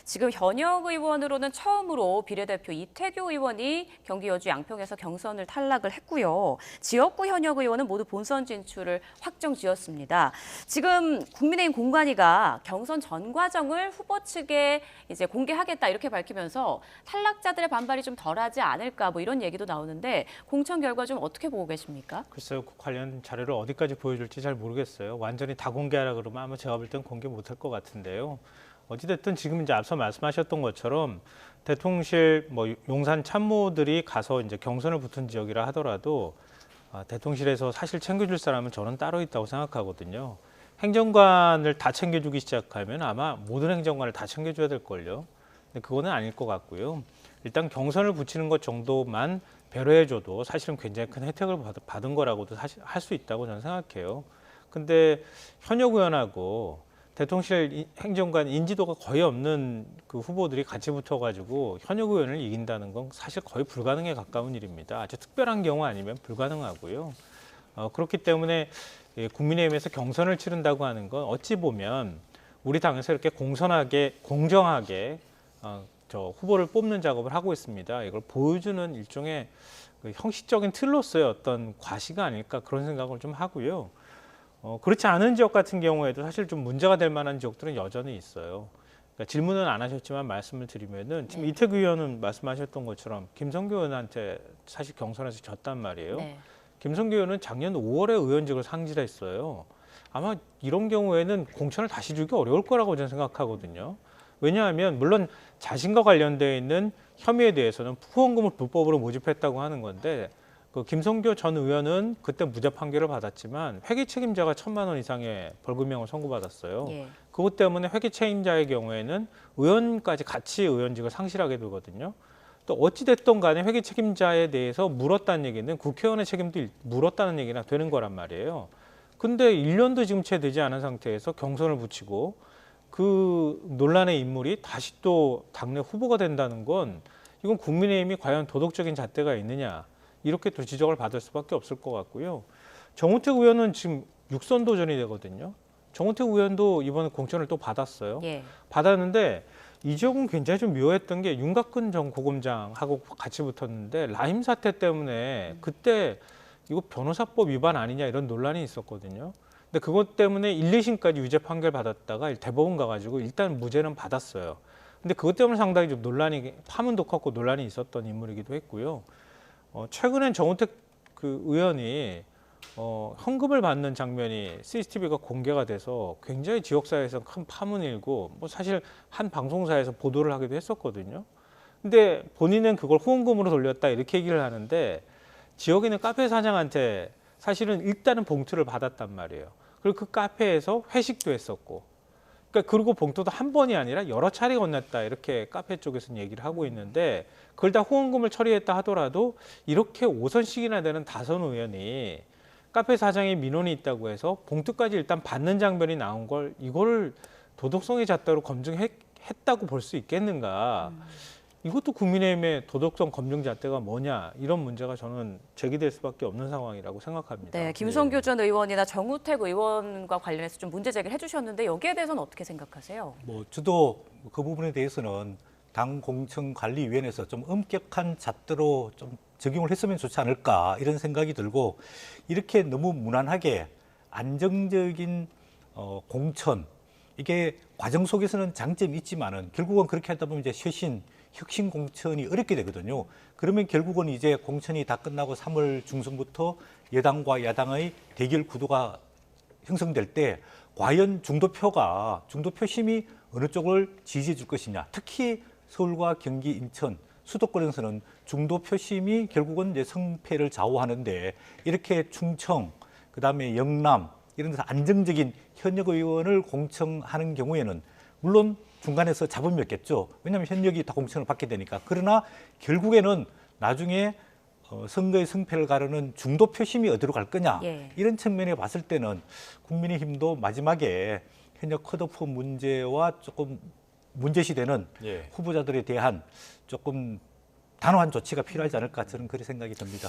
지금 현역 의원으로는 처음으로 비례대표 이태규 의원이 경기 여주 양평에서 경선을 탈락을 했고요. 지역구 현역 의원은 모두 본선 진출을 확정지었습니다. 지금 국민의힘 공관위가 경선 전 과정을 후보 측에 이제 공개하겠다 이렇게 밝히면서 탈락자들의 반발이 좀 덜하지 않을까 뭐 이런 얘기도 나오는데 공천 결과 좀 어떻게 보고 계십니까? 글쎄요, 그 관련 자료를 어디까지 보여줄지 잘 모르겠어요. 완전히 다 공개하라 그러면 아마 제가 볼 땐 공개 못할 것 같은데요. 어찌됐든 지금 이제 앞서 말씀하셨던 것처럼 대통령실 뭐 용산 참모들이 가서 이제 경선을 붙은 지역이라 하더라도 대통령실에서 사실 챙겨줄 사람은 저는 따로 있다고 생각하거든요. 행정관을 다 챙겨주기 시작하면 아마 모든 행정관을 다 챙겨줘야 될걸요. 근데 그거는 아닐 것 같고요. 일단 경선을 붙이는 것 정도만 배려해줘도 사실은 굉장히 큰 혜택을 받은 거라고도 사실 할 수 있다고 저는 생각해요. 근데 현역 의원하고 대통령실 행정관 인지도가 거의 없는 그 후보들이 같이 붙어가지고 현역 의원을 이긴다는 건 사실 거의 불가능에 가까운 일입니다. 아주 특별한 경우 아니면 불가능하고요. 그렇기 때문에 국민의힘에서 경선을 치른다고 하는 건 어찌 보면 우리 당에서 이렇게 공선하게 공정하게 저 후보를 뽑는 작업을 하고 있습니다. 이걸 보여주는 일종의 그 형식적인 틀로서의 어떤 과시가 아닐까 그런 생각을 좀 하고요. 그렇지 않은 지역 같은 경우에도 사실 좀 문제가 될 만한 지역들은 여전히 있어요. 그러니까 질문은 안 하셨지만 말씀을 드리면은 지금 이태규 의원은 말씀하셨던 것처럼 김성교 의원한테 사실 경선에서 졌단 말이에요. 네. 김성교 의원은 작년 5월에 의원직을 상실했어요. 아마 이런 경우에는 공천을 다시 주기 어려울 거라고 저는 생각하거든요. 왜냐하면 물론 자신과 관련되어 있는 혐의에 대해서는 후원금을 불법으로 모집했다고 하는 건데 그 김성교 전 의원은 그때 무죄 판결을 받았지만 회계 책임자가 1,000만 원 이상의 벌금형을 선고받았어요. 예. 그것 때문에 회계 책임자의 경우에는 의원까지 같이 의원직을 상실하게 되거든요. 또 어찌됐든 간에 회계 책임자에 대해서 물었다는 얘기는 국회의원의 책임도 물었다는 얘기나 되는 거란 말이에요. 근데 1년도 지금 채 되지 않은 상태에서 경선을 붙이고 그 논란의 인물이 다시 또 당내 후보가 된다는 건 이건 국민의힘이 과연 도덕적인 잣대가 있느냐 이렇게 또 지적을 받을 수밖에 없을 것 같고요. 정우택 의원은 지금 6선 도전이 되거든요. 정우택 의원도 이번에 공천을 또 받았어요. 예. 받았는데 이 지역은 굉장히 좀 묘했던 게 윤곽근 전 고검장하고 같이 붙었는데 라임 사태 때문에 그때 이거 변호사법 위반 아니냐 이런 논란이 있었거든요. 근데 그것 때문에 1, 2심까지 유죄 판결 받았다가 대법원 가가지고 일단 무죄는 받았어요. 근데 그것 때문에 상당히 좀 논란이 파문도 컸고 논란이 있었던 인물이기도 했고요. 최근엔 정우택 그 의원이 헌금을 받는 장면이 CCTV가 공개가 돼서 굉장히 지역사회에서 큰 파문이 일고 뭐 사실 한 방송사에서 보도를 하기도 했었거든요. 근데 본인은 그걸 후원금으로 돌렸다 이렇게 얘기를 하는데 지역에 있는 카페 사장한테 사실은 일단은 봉투를 받았단 말이에요. 그리고 그 카페에서 회식도 했었고 그러니까 그리고 봉투도 한 번이 아니라 여러 차례 건넸다 이렇게 카페 쪽에서는 얘기를 하고 있는데 그걸 다 후원금을 처리했다 하더라도 이렇게 5선씩이나 되는 다선 의원이 카페 사장의 민원이 있다고 해서 봉투까지 일단 받는 장면이 나온 걸 이걸 도덕성의 잣대로 검증했다고 볼 수 있겠는가. 이것도 국민의힘의 도덕성 검증 잣대가 뭐냐 이런 문제가 저는 제기될 수밖에 없는 상황이라고 생각합니다. 네, 김성교 전 의원이나 정우택 의원과 관련해서 좀 문제 제기를 해주셨는데 여기에 대해서는 어떻게 생각하세요? 저도 그 부분에 대해서는 당 공천관리위원회에서 좀 엄격한 잣대로 좀 적용을 했으면 좋지 않을까 이런 생각이 들고 이렇게 너무 무난하게 안정적인 공천 이게 과정 속에서는 장점이 있지만은 결국은 그렇게 하다 보면 이제 혁신 공천이 어렵게 되거든요. 그러면 결국은 이제 공천이 다 끝나고 3월 중순부터 여당과 야당의 대결 구도가 형성될 때 과연 중도표심이 어느 쪽을 지지해 줄 것이냐. 특히 서울과 경기, 인천, 수도권에서는 중도표심이 결국은 이제 성패를 좌우하는데 이렇게 충청, 그다음에 영남 이런 데서 안정적인 현역 의원을 공천하는 경우에는 물론 중간에서 잡음이 없겠죠. 왜냐하면 현역이 다 공천을 받게 되니까. 그러나 결국에는 나중에 선거의 승패를 가르는 중도 표심이 어디로 갈 거냐. 예. 이런 측면에 봤을 때는 국민의힘도 마지막에 현역 컷오프 문제와 조금 문제시되는 후보자들에 대한 조금 단호한 조치가 필요하지 않을까 저는 그런 생각이 듭니다.